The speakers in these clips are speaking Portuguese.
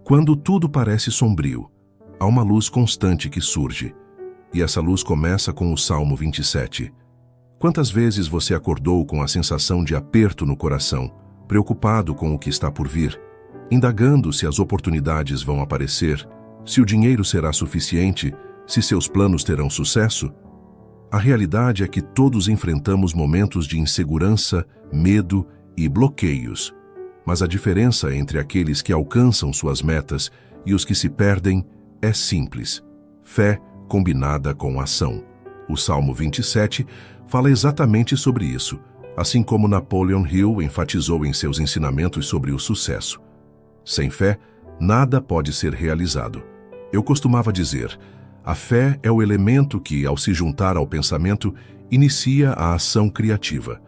Quando tudo parece sombrio, há uma luz constante que surge. E essa luz começa com o Salmo 27. Quantas vezes você acordou com a sensação de aperto no coração, preocupado com o que está por vir, indagando se as oportunidades vão aparecer, se o dinheiro será suficiente, se seus planos terão sucesso? A realidade é que todos enfrentamos momentos de insegurança, medo e bloqueios. Mas a diferença entre aqueles que alcançam suas metas e os que se perdem é simples: fé combinada com ação. O Salmo 27 fala exatamente sobre isso, assim como Napoleon Hill enfatizou em seus ensinamentos sobre o sucesso. Sem fé, nada pode ser realizado. Eu costumava dizer: a fé é o elemento que, ao se juntar ao pensamento, inicia a ação criativa.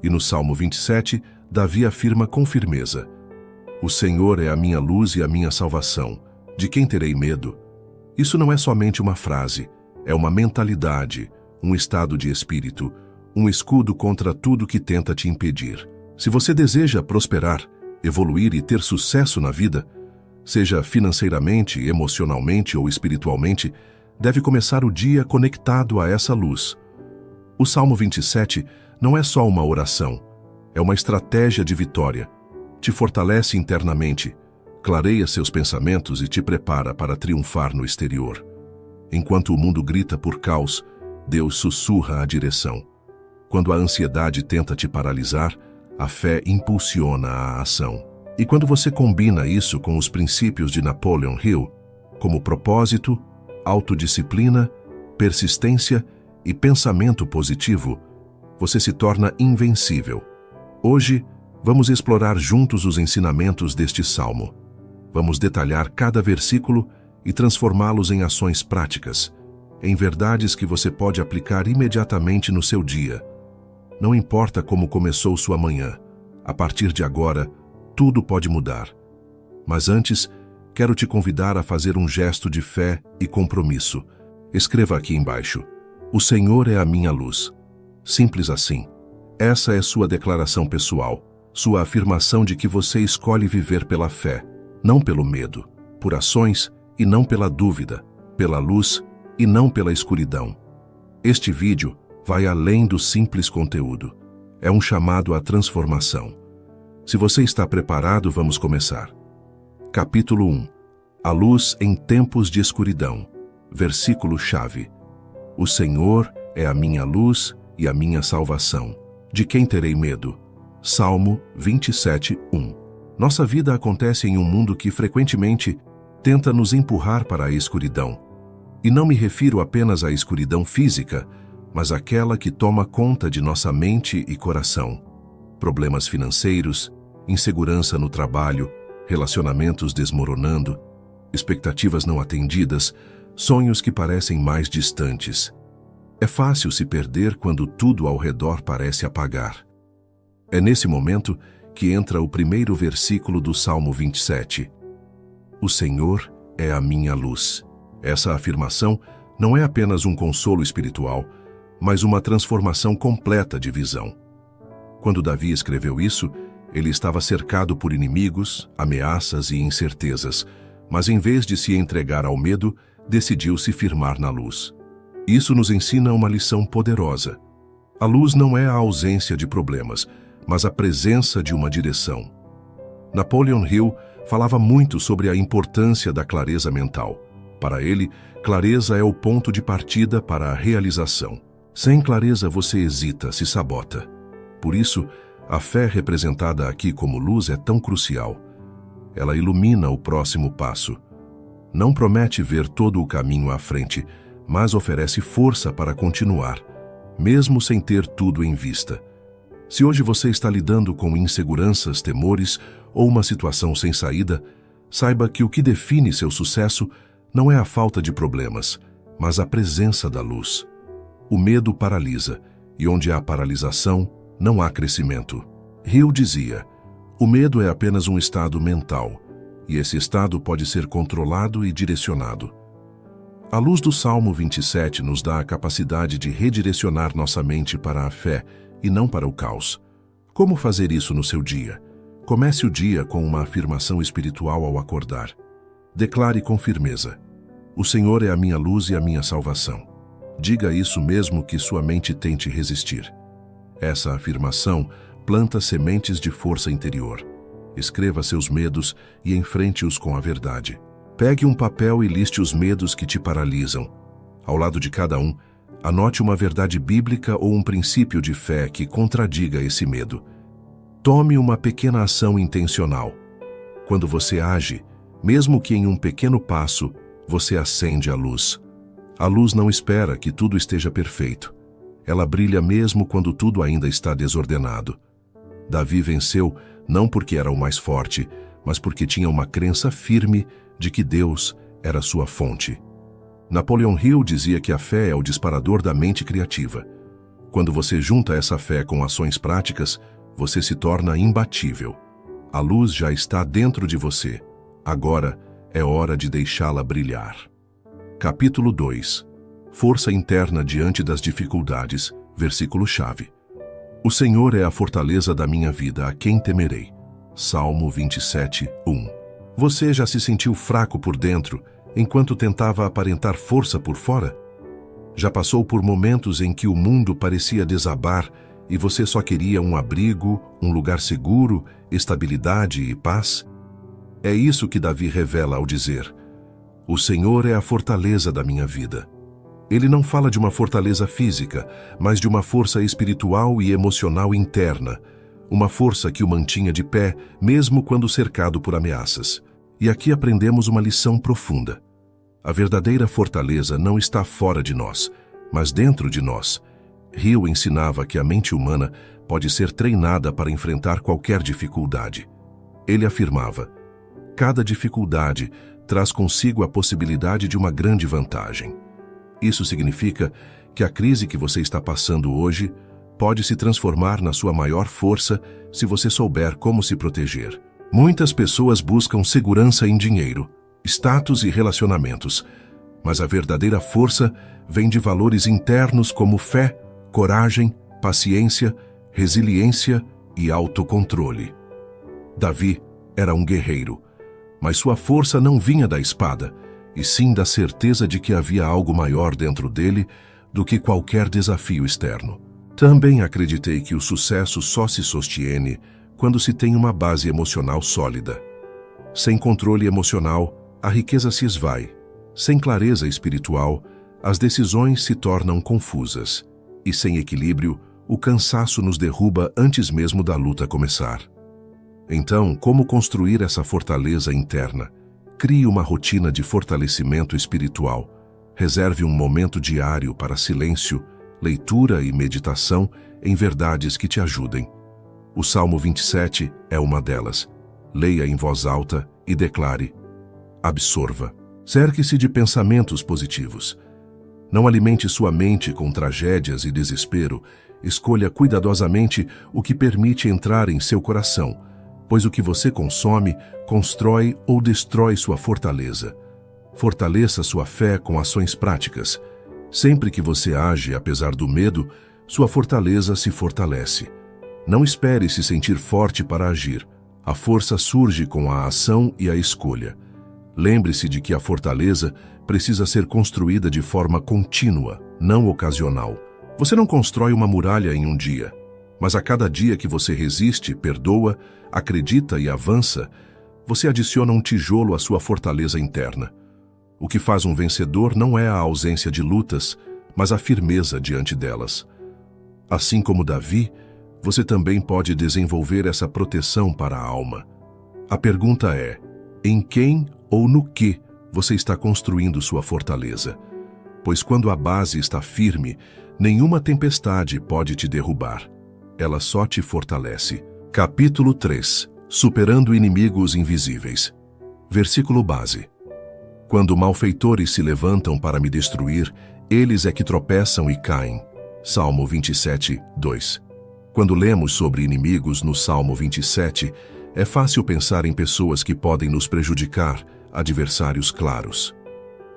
E no Salmo 27, Davi afirma com firmeza: o Senhor é a minha luz e a minha salvação. De quem terei medo? Isso não é somente uma frase, é uma mentalidade, um estado de espírito, um escudo contra tudo que tenta te impedir. Se você deseja prosperar, evoluir e ter sucesso na vida, seja financeiramente, emocionalmente ou espiritualmente, deve começar o dia conectado a essa luz. O Salmo 27 não é só uma oração, é uma estratégia de vitória. Te fortalece internamente, clareia seus pensamentos e te prepara para triunfar no exterior. Enquanto o mundo grita por caos, Deus sussurra a direção. Quando a ansiedade tenta te paralisar, a fé impulsiona a ação. E quando você combina isso com os princípios de Napoleon Hill, como propósito, autodisciplina, persistência e pensamento positivo, você se torna invencível. Hoje, vamos explorar juntos os ensinamentos deste salmo. Vamos detalhar cada versículo e transformá-los em ações práticas, em verdades que você pode aplicar imediatamente no seu dia. Não importa como começou sua manhã, a partir de agora, tudo pode mudar. Mas antes, quero te convidar a fazer um gesto de fé e compromisso. Escreva aqui embaixo: o Senhor é a minha luz. Simples assim. Essa é sua declaração pessoal, sua afirmação de que você escolhe viver pela fé, não pelo medo, por ações e não pela dúvida, pela luz e não pela escuridão. Este vídeo vai além do simples conteúdo. É um chamado à transformação. Se você está preparado, vamos começar. Capítulo 1. A luz em tempos de escuridão. Versículo-chave. O Senhor é a minha luz e a minha salvação. De quem terei medo? Salmo 27, 1. Nossa vida acontece em um mundo que frequentemente tenta nos empurrar para a escuridão. E não me refiro apenas à escuridão física, mas àquela que toma conta de nossa mente e coração. Problemas financeiros, insegurança no trabalho, relacionamentos desmoronando, expectativas não atendidas, sonhos que parecem mais distantes. É fácil se perder quando tudo ao redor parece apagar. É nesse momento que entra o primeiro versículo do Salmo 27. O Senhor é a minha luz. Essa afirmação não é apenas um consolo espiritual, mas uma transformação completa de visão. Quando Davi escreveu isso, ele estava cercado por inimigos, ameaças e incertezas, mas em vez de se entregar ao medo, decidiu se firmar na luz. Isso nos ensina uma lição poderosa. A luz não é a ausência de problemas, mas a presença de uma direção. Napoleon Hill falava muito sobre a importância da clareza mental. Para ele, clareza é o ponto de partida para a realização. Sem clareza você hesita, se sabota. Por isso, a fé representada aqui como luz é tão crucial. Ela ilumina o próximo passo. Não promete ver todo o caminho à frente, mas oferece força para continuar, mesmo sem ter tudo em vista. Se hoje você está lidando com inseguranças, temores ou uma situação sem saída, saiba que o que define seu sucesso não é a falta de problemas, mas a presença da luz. O medo paralisa, e onde há paralisação, não há crescimento. Hill dizia: o medo é apenas um estado mental, e esse estado pode ser controlado e direcionado. A luz do Salmo 27 nos dá a capacidade de redirecionar nossa mente para a fé e não para o caos. Como fazer isso no seu dia? Comece o dia com uma afirmação espiritual ao acordar. Declare com firmeza: o Senhor é a minha luz e a minha salvação. Diga isso mesmo que sua mente tente resistir. Essa afirmação planta sementes de força interior. Escreva seus medos e enfrente-os com a verdade. Pegue um papel e liste os medos que te paralisam. Ao lado de cada um, anote uma verdade bíblica ou um princípio de fé que contradiga esse medo. Tome uma pequena ação intencional. Quando você age, mesmo que em um pequeno passo, você acende a luz. A luz não espera que tudo esteja perfeito. Ela brilha mesmo quando tudo ainda está desordenado. Davi venceu não porque era o mais forte, mas porque tinha uma crença firme de que Deus era sua fonte. Napoleon Hill dizia que a fé é o disparador da mente criativa. Quando você junta essa fé com ações práticas, você se torna imbatível. A luz já está dentro de você. Agora é hora de deixá-la brilhar. Capítulo 2. Força interna diante das dificuldades. Versículo-chave. O Senhor é a fortaleza da minha vida, a quem temerei. Salmo 27, 1. Você já se sentiu fraco por dentro, enquanto tentava aparentar força por fora? Já passou por momentos em que o mundo parecia desabar e você só queria um abrigo, um lugar seguro, estabilidade e paz? É isso que Davi revela ao dizer: o Senhor é a fortaleza da minha vida. Ele não fala de uma fortaleza física, mas de uma força espiritual e emocional interna, uma força que o mantinha de pé, mesmo quando cercado por ameaças. E aqui aprendemos uma lição profunda. A verdadeira fortaleza não está fora de nós, mas dentro de nós. Hill ensinava que a mente humana pode ser treinada para enfrentar qualquer dificuldade. Ele afirmava: cada dificuldade traz consigo a possibilidade de uma grande vantagem. Isso significa que a crise que você está passando hoje pode se transformar na sua maior força se você souber como se proteger. Muitas pessoas buscam segurança em dinheiro, status e relacionamentos, mas a verdadeira força vem de valores internos como fé, coragem, paciência, resiliência e autocontrole. Davi era um guerreiro, mas sua força não vinha da espada, e sim da certeza de que havia algo maior dentro dele do que qualquer desafio externo. Também acreditei que o sucesso só se sostiene quando se tem uma base emocional sólida. Sem controle emocional, a riqueza se esvai. Sem clareza espiritual, as decisões se tornam confusas. E sem equilíbrio, o cansaço nos derruba antes mesmo da luta começar. Então, como construir essa fortaleza interna? Crie uma rotina de fortalecimento espiritual. Reserve um momento diário para silêncio, leitura e meditação em verdades que te ajudem. O Salmo 27 é uma delas. Leia em voz alta e declare. Absorva. Cerque-se de pensamentos positivos. Não alimente sua mente com tragédias e desespero. Escolha cuidadosamente o que permite entrar em seu coração, pois o que você consome, constrói ou destrói sua fortaleza. Fortaleça sua fé com ações práticas. Sempre que você age apesar do medo, sua fortaleza se fortalece. Não espere se sentir forte para agir. A força surge com a ação e a escolha. Lembre-se de que a fortaleza precisa ser construída de forma contínua, não ocasional. Você não constrói uma muralha em um dia, mas a cada dia que você resiste, perdoa, acredita e avança, você adiciona um tijolo à sua fortaleza interna. O que faz um vencedor não é a ausência de lutas, mas a firmeza diante delas. Assim como Davi, você também pode desenvolver essa proteção para a alma. A pergunta é: em quem ou no que você está construindo sua fortaleza? Pois quando a base está firme, nenhuma tempestade pode te derrubar. Ela só te fortalece. Capítulo 3. Superando inimigos invisíveis. Versículo base. Quando malfeitores se levantam para me destruir, eles é que tropeçam e caem. Salmo 27, 2. Quando lemos sobre inimigos no Salmo 27, é fácil pensar em pessoas que podem nos prejudicar, adversários claros.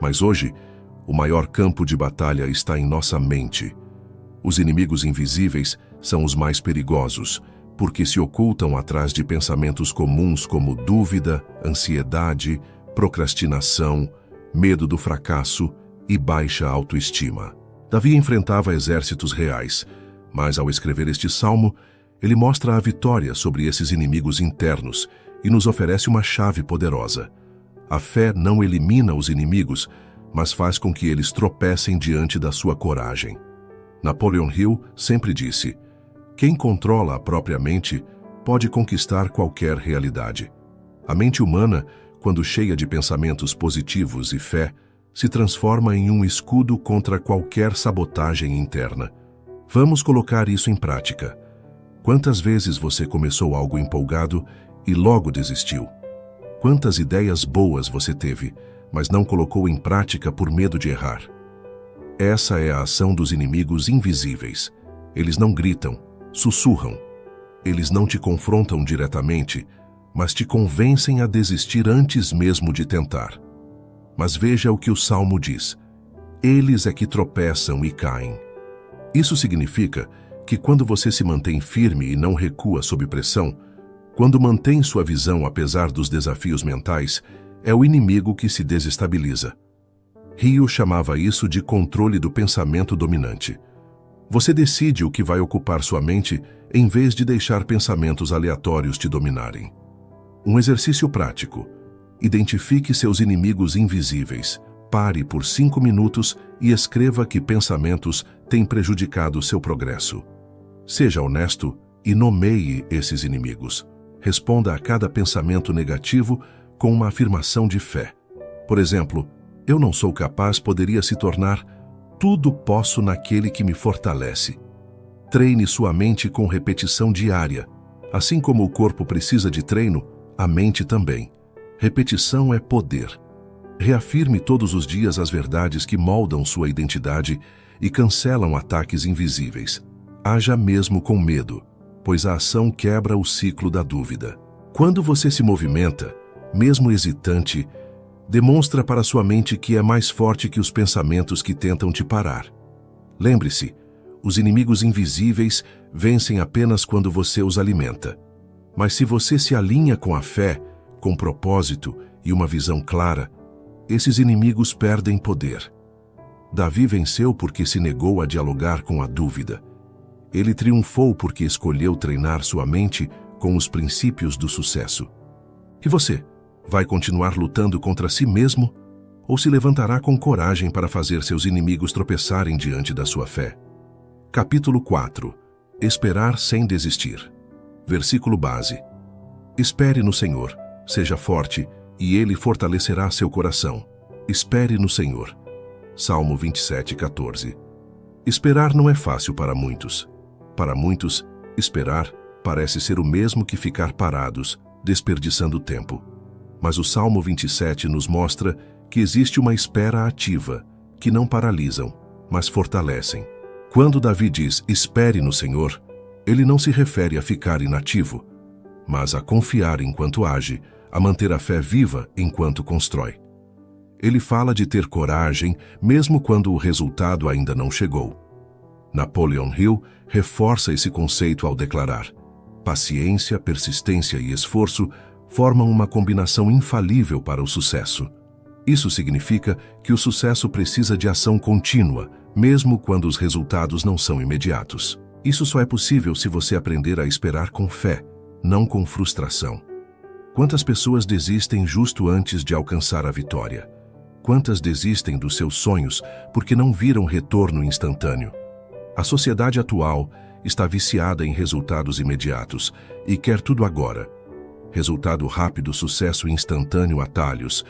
Mas hoje, o maior campo de batalha está em nossa mente. Os inimigos invisíveis são os mais perigosos, porque se ocultam atrás de pensamentos comuns como dúvida, ansiedade, procrastinação, medo do fracasso e baixa autoestima. Davi enfrentava exércitos reais, mas ao escrever este salmo, ele mostra a vitória sobre esses inimigos internos e nos oferece uma chave poderosa. A fé não elimina os inimigos, mas faz com que eles tropecem diante da sua coragem. Napoleon Hill sempre disse: quem controla a própria mente pode conquistar qualquer realidade. A mente humana, quando cheia de pensamentos positivos e fé, se transforma em um escudo contra qualquer sabotagem interna. Vamos colocar isso em prática. Quantas vezes você começou algo empolgado e logo desistiu? Quantas ideias boas você teve, mas não colocou em prática por medo de errar? Essa é a ação dos inimigos invisíveis. Eles não gritam, sussurram. Eles não te confrontam diretamente, mas te convencem a desistir antes mesmo de tentar. Mas veja o que o Salmo diz: eles é que tropeçam e caem. Isso significa que quando você se mantém firme e não recua sob pressão, quando mantém sua visão apesar dos desafios mentais, é o inimigo que se desestabiliza. Rio chamava isso de controle do pensamento dominante. Você decide o que vai ocupar sua mente em vez de deixar pensamentos aleatórios te dominarem. Um exercício prático: identifique seus inimigos invisíveis, pare por 5 minutos e escreva que pensamentos têm prejudicado seu progresso. Seja honesto e nomeie esses inimigos. Responda a cada pensamento negativo com uma afirmação de fé. Por exemplo, eu não sou capaz poderia se tornar tudo posso naquele que me fortalece. Treine sua mente com repetição diária. Assim como o corpo precisa de treino, a mente também. Repetição é poder. Reafirme todos os dias as verdades que moldam sua identidade e cancelam ataques invisíveis. Haja mesmo com medo, pois a ação quebra o ciclo da dúvida. Quando você se movimenta, mesmo hesitante, demonstra para sua mente que é mais forte que os pensamentos que tentam te parar. Lembre-se, os inimigos invisíveis vencem apenas quando você os alimenta. Mas se você se alinha com a fé, com propósito e uma visão clara, esses inimigos perdem poder. Davi venceu porque se negou a dialogar com a dúvida. Ele triunfou porque escolheu treinar sua mente com os princípios do sucesso. E você, vai continuar lutando contra si mesmo ou se levantará com coragem para fazer seus inimigos tropeçarem diante da sua fé? Capítulo 4. Esperar sem desistir. Versículo base: espere no Senhor, seja forte, e Ele fortalecerá seu coração. Espere no Senhor. Salmo 27:14. Esperar não é fácil para muitos. Para muitos, esperar parece ser o mesmo que ficar parados, desperdiçando tempo. Mas o Salmo 27 nos mostra que existe uma espera ativa, que não paralisam, mas fortalecem. Quando Davi diz espere no Senhor, ele não se refere a ficar inativo, mas a confiar enquanto age, a manter a fé viva enquanto constrói. Ele fala de ter coragem mesmo quando o resultado ainda não chegou. Napoleon Hill reforça esse conceito ao declarar: paciência, persistência e esforço formam uma combinação infalível para o sucesso. Isso significa que o sucesso precisa de ação contínua, mesmo quando os resultados não são imediatos. Isso só é possível se você aprender a esperar com fé, não com frustração. Quantas pessoas desistem justo antes de alcançar a vitória? Quantas desistem dos seus sonhos porque não viram retorno instantâneo? A sociedade atual está viciada em resultados imediatos e quer tudo agora. Resultado rápido, sucesso instantâneo, atalhos.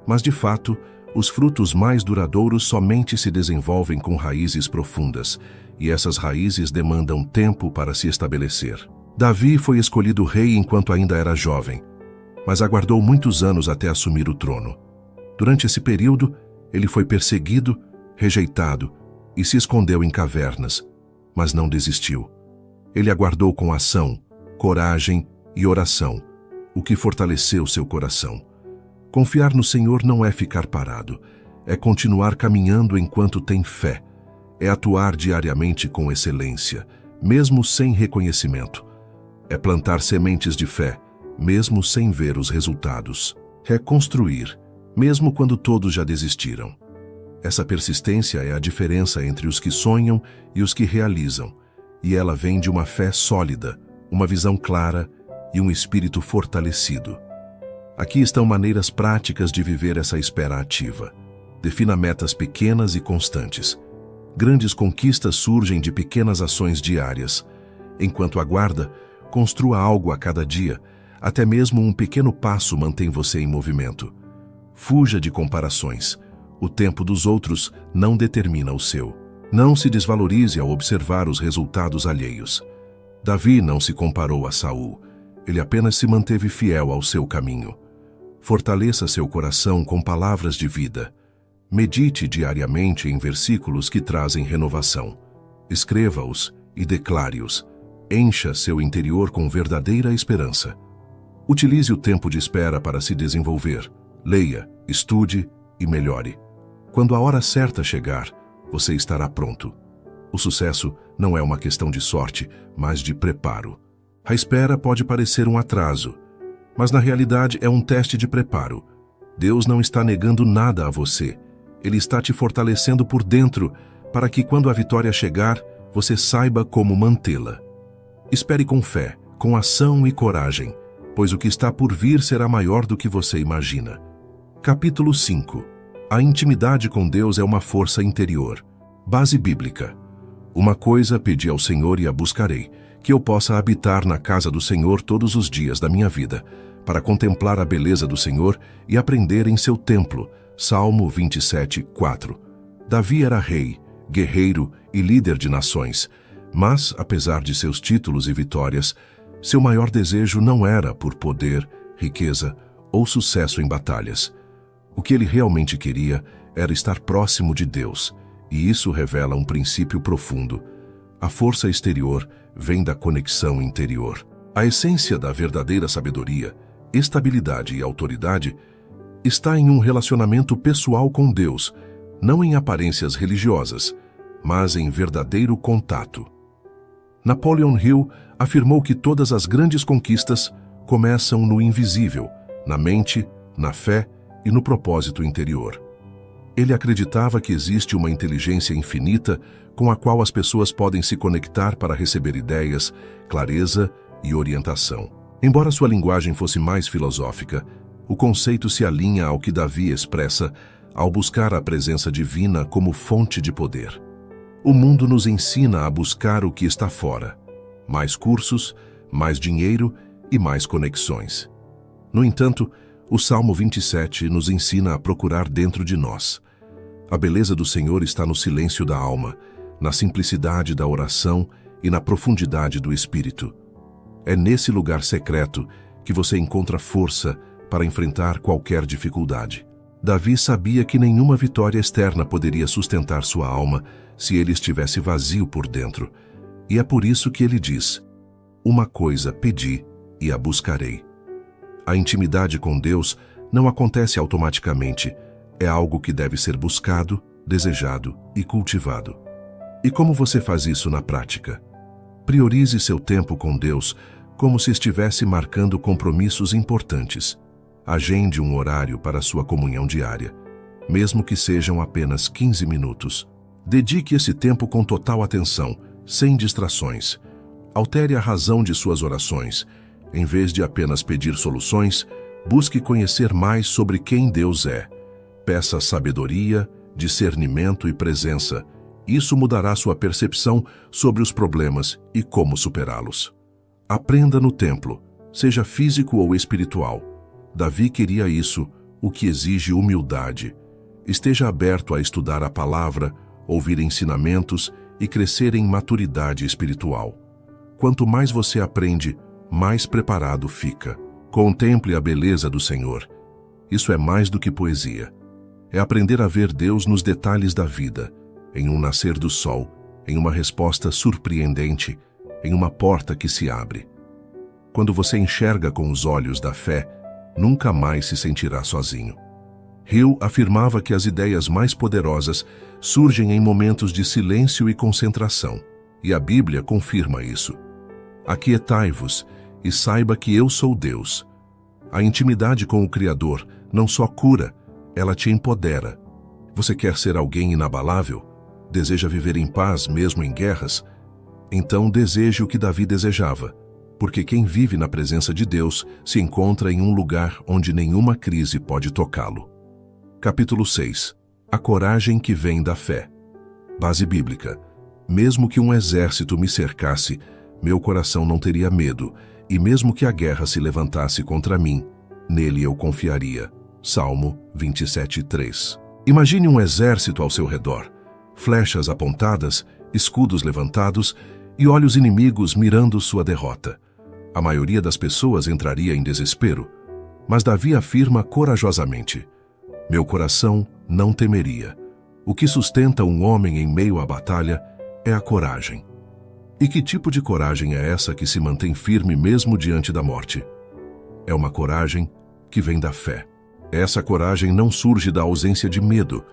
Mas, de fato, os frutos mais duradouros somente se desenvolvem com raízes profundas, e essas raízes demandam tempo para se estabelecer. Davi foi escolhido rei enquanto ainda era jovem, mas aguardou muitos anos até assumir o trono. Durante esse período, ele foi perseguido, rejeitado e se escondeu em cavernas, mas não desistiu. Ele aguardou com ação, coragem e oração, o que fortaleceu seu coração. Confiar no Senhor não é ficar parado, é continuar caminhando enquanto tem fé, é atuar diariamente com excelência, mesmo sem reconhecimento. É plantar sementes de fé, mesmo sem ver os resultados. É construir, mesmo quando todos já desistiram. Essa persistência é a diferença entre os que sonham e os que realizam, e ela vem de uma fé sólida, uma visão clara e um espírito fortalecido. Aqui estão maneiras práticas de viver essa espera ativa. Defina metas pequenas e constantes. Grandes conquistas surgem de pequenas ações diárias. Enquanto aguarda, construa algo a cada dia. Até mesmo um pequeno passo mantém você em movimento. Fuja de comparações. O tempo dos outros não determina o seu. Não se desvalorize ao observar os resultados alheios. Davi não se comparou a Saul. Ele apenas se manteve fiel ao seu caminho. Fortaleça seu coração com palavras de vida. Medite diariamente em versículos que trazem renovação. Escreva-os e declare-os. Encha seu interior com verdadeira esperança. Utilize o tempo de espera para se desenvolver. Leia, estude e melhore. Quando a hora certa chegar, você estará pronto. O sucesso não é uma questão de sorte, mas de preparo. A espera pode parecer um atraso, mas na realidade é um teste de preparo. Deus não está negando nada a você. Ele está te fortalecendo por dentro para que, quando a vitória chegar, você saiba como mantê-la. Espere com fé, com ação e coragem, pois o que está por vir será maior do que você imagina. Capítulo 5. A intimidade com Deus é uma força interior. Base bíblica. Uma coisa pedi ao Senhor e a buscarei, que eu possa habitar na casa do Senhor todos os dias da minha vida, para contemplar a beleza do Senhor e aprender em seu templo. Salmo 27, 4. Davi era rei, guerreiro e líder de nações, mas, apesar de seus títulos e vitórias, seu maior desejo não era por poder, riqueza ou sucesso em batalhas. O que ele realmente queria era estar próximo de Deus, e isso revela um princípio profundo. A força exterior vem da conexão interior. A essência da verdadeira sabedoria, estabilidade e autoridade está em um relacionamento pessoal com Deus, não em aparências religiosas, mas em verdadeiro contato. Napoleon Hill afirmou que todas as grandes conquistas começam no invisível, na mente, na fé e no propósito interior. Ele acreditava que existe uma inteligência infinita com a qual as pessoas podem se conectar para receber ideias, clareza e orientação. Embora sua linguagem fosse mais filosófica, o conceito se alinha ao que Davi expressa ao buscar a presença divina como fonte de poder. O mundo nos ensina a buscar o que está fora: mais cursos, mais dinheiro e mais conexões. No entanto, o Salmo 27 nos ensina a procurar dentro de nós. A beleza do Senhor está no silêncio da alma, na simplicidade da oração e na profundidade do espírito. É nesse lugar secreto que você encontra força para enfrentar qualquer dificuldade. Davi sabia que nenhuma vitória externa poderia sustentar sua alma se ele estivesse vazio por dentro. E é por isso que ele diz: uma coisa pedi e a buscarei. A intimidade com Deus não acontece automaticamente, é algo que deve ser buscado, desejado e cultivado. E como você faz isso na prática? Priorize seu tempo com Deus como se estivesse marcando compromissos importantes. Agende um horário para sua comunhão diária, mesmo que sejam apenas 15 minutos. Dedique esse tempo com total atenção, sem distrações. Altere a razão de suas orações. Em vez de apenas pedir soluções, busque conhecer mais sobre quem Deus é. Peça sabedoria, discernimento e presença. Isso mudará sua percepção sobre os problemas e como superá-los. Aprenda no templo, seja físico ou espiritual. Davi queria isso, o que exige humildade. Esteja aberto a estudar a palavra, ouvir ensinamentos e crescer em maturidade espiritual. Quanto mais você aprende, mais preparado fica. Contemple a beleza do Senhor. Isso é mais do que poesia. É aprender a ver Deus nos detalhes da vida, em um nascer do sol, em uma resposta surpreendente, em uma porta que se abre. Quando você enxerga com os olhos da fé, nunca mais se sentirá sozinho. Hill afirmava que as ideias mais poderosas surgem em momentos de silêncio e concentração, e a Bíblia confirma isso. Aquietai-vos e saiba que eu sou Deus. A intimidade com o Criador não só cura, ela te empodera. Você quer ser alguém inabalável? Deseja viver em paz mesmo em guerras? Então deseje o que Davi desejava, porque quem vive na presença de Deus se encontra em um lugar onde nenhuma crise pode tocá-lo. Capítulo 6. A coragem que vem da fé. Base bíblica. Mesmo que um exército me cercasse, meu coração não teria medo, e mesmo que a guerra se levantasse contra mim, nele eu confiaria. Salmo 27:3. Imagine um exército ao seu redor, flechas apontadas, escudos levantados e olhos inimigos mirando sua derrota. A maioria das pessoas entraria em desespero, mas Davi afirma corajosamente: meu coração não temeria. O que sustenta um homem em meio à batalha é a coragem. E que tipo de coragem é essa que se mantém firme mesmo diante da morte? É uma coragem que vem da fé. Essa coragem não surge da ausência de medo.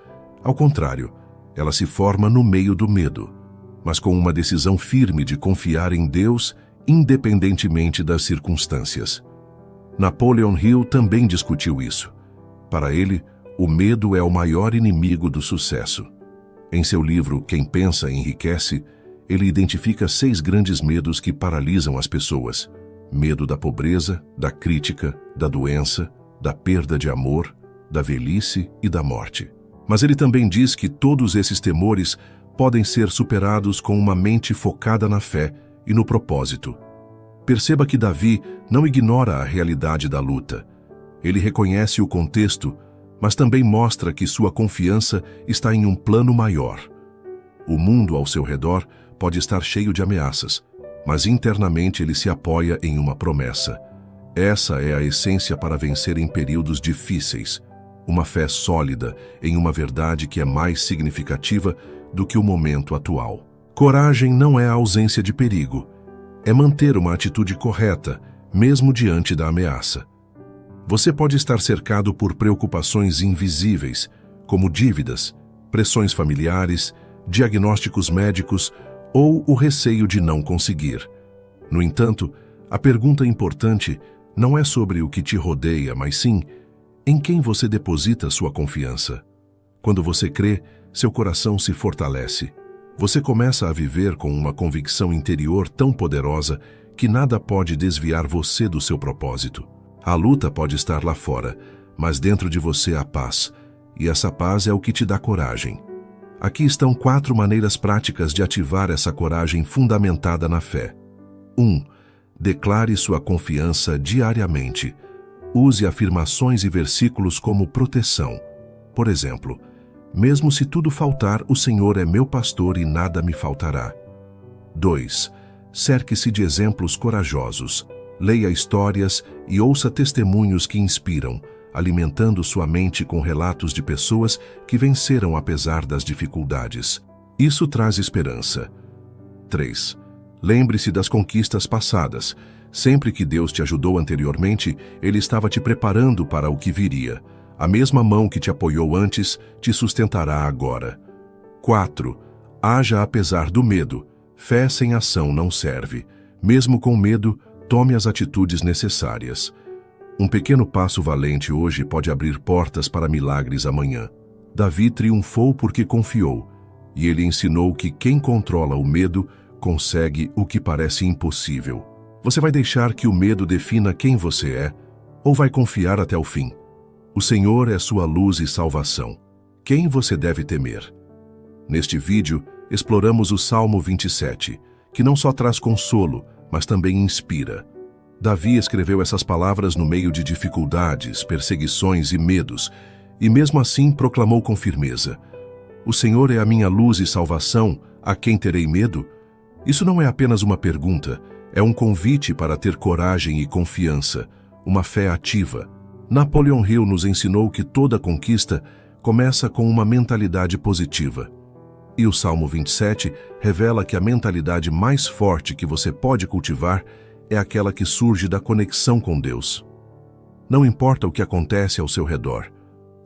Ao contrário, ela se forma no meio do medo, mas com uma decisão firme de confiar em Deus, independentemente das circunstâncias. Napoleon Hill também discutiu isso. Para ele, o medo é o maior inimigo do sucesso. Em seu livro Quem Pensa Enriquece, ele identifica 6 grandes medos que paralisam as pessoas: medo da pobreza, da crítica, da doença, da perda de amor, da velhice e da morte. Mas ele também diz que todos esses temores podem ser superados com uma mente focada na fé e no propósito. Perceba que Davi não ignora a realidade da luta. Ele reconhece o contexto, mas também mostra que sua confiança está em um plano maior. O mundo ao seu redor pode estar cheio de ameaças, mas internamente ele se apoia em uma promessa. Essa é a essência para vencer em períodos difíceis. Uma fé sólida em uma verdade que é mais significativa do que o momento atual. Coragem não é a ausência de perigo. É manter uma atitude correta, mesmo diante da ameaça. Você pode estar cercado por preocupações invisíveis, como dívidas, pressões familiares, diagnósticos médicos ou o receio de não conseguir. No entanto, a pergunta importante não é sobre o que te rodeia, mas sim em quem você deposita sua confiança. Quando você crê, seu coração se fortalece. Você começa a viver com uma convicção interior tão poderosa que nada pode desviar você do seu propósito. A luta pode estar lá fora, mas dentro de você há paz, e essa paz é o que te dá coragem. Aqui estão 4 maneiras práticas de ativar essa coragem fundamentada na fé. 1. Declare sua confiança diariamente. Use afirmações e versículos como proteção. Por exemplo, mesmo se tudo faltar, o Senhor é meu pastor e nada me faltará. 2. Cerque-se de exemplos corajosos. Leia histórias e ouça testemunhos que inspiram, alimentando sua mente com relatos de pessoas que venceram apesar das dificuldades. Isso traz esperança. 3. Lembre-se das conquistas passadas. Sempre que Deus te ajudou anteriormente, Ele estava te preparando para o que viria. A mesma mão que te apoiou antes te sustentará agora. 4. Haja apesar do medo. Fé sem ação não serve. Mesmo com medo, tome as atitudes necessárias. Um pequeno passo valente hoje pode abrir portas para milagres amanhã. Davi triunfou porque confiou, e ele ensinou que quem controla o medo consegue o que parece impossível. Você vai deixar que o medo defina quem você é, ou vai confiar até o fim? O Senhor é sua luz e salvação. Quem você deve temer? Neste vídeo, exploramos o Salmo 27, que não só traz consolo, mas também inspira. Davi escreveu essas palavras no meio de dificuldades, perseguições e medos, e mesmo assim proclamou com firmeza: o Senhor é a minha luz e salvação, a quem terei medo? Isso não é apenas uma pergunta, é um convite para ter coragem e confiança, uma fé ativa. Napoleon Hill nos ensinou que toda conquista começa com uma mentalidade positiva. E o Salmo 27 revela que a mentalidade mais forte que você pode cultivar é aquela que surge da conexão com Deus. Não importa o que acontece ao seu redor,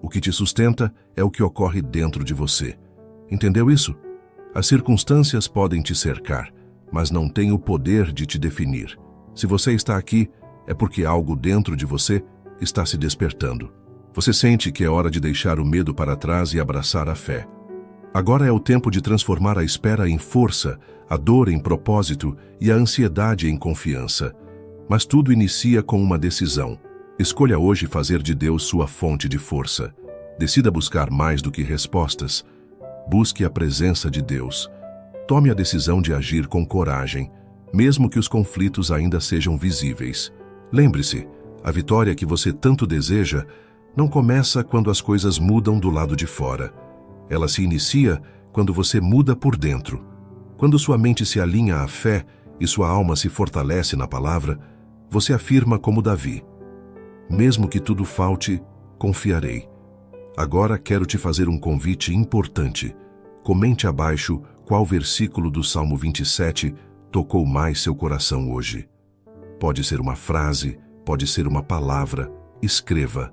o que te sustenta é o que ocorre dentro de você. Entendeu isso? As circunstâncias podem te cercar, mas não têm o poder de te definir. Se você está aqui, é porque algo dentro de você está se despertando. Você sente que é hora de deixar o medo para trás e abraçar a fé. Agora é o tempo de transformar a espera em força, a dor em propósito e a ansiedade em confiança. Mas tudo inicia com uma decisão. Escolha hoje fazer de Deus sua fonte de força. Decida buscar mais do que respostas. Busque a presença de Deus. Tome a decisão de agir com coragem, mesmo que os conflitos ainda sejam visíveis. Lembre-se, a vitória que você tanto deseja não começa quando as coisas mudam do lado de fora. Ela se inicia quando você muda por dentro. Quando sua mente se alinha à fé e sua alma se fortalece na palavra, você afirma como Davi: mesmo que tudo falte, confiarei. Agora quero te fazer um convite importante. Comente abaixo qual versículo do Salmo 27 tocou mais seu coração hoje. Pode ser uma frase, pode ser uma palavra. Escreva.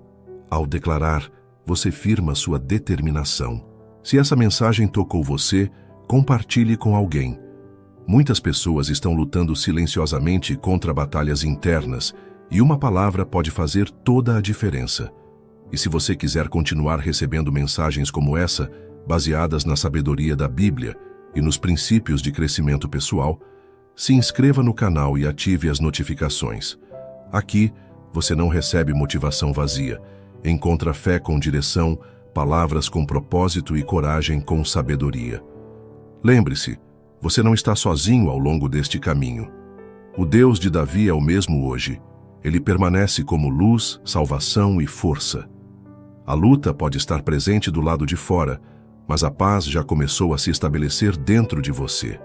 Ao declarar, você firma sua determinação. Se essa mensagem tocou você, compartilhe com alguém. Muitas pessoas estão lutando silenciosamente contra batalhas internas, e uma palavra pode fazer toda a diferença. E se você quiser continuar recebendo mensagens como essa, baseadas na sabedoria da Bíblia e nos princípios de crescimento pessoal, se inscreva no canal e ative as notificações. Aqui, você não recebe motivação vazia. Encontra fé com direção, palavras com propósito e coragem com sabedoria. Lembre-se, você não está sozinho ao longo deste caminho. O Deus de Davi é o mesmo hoje. Ele permanece como luz, salvação e força. A luta pode estar presente do lado de fora, mas a paz já começou a se estabelecer dentro de você.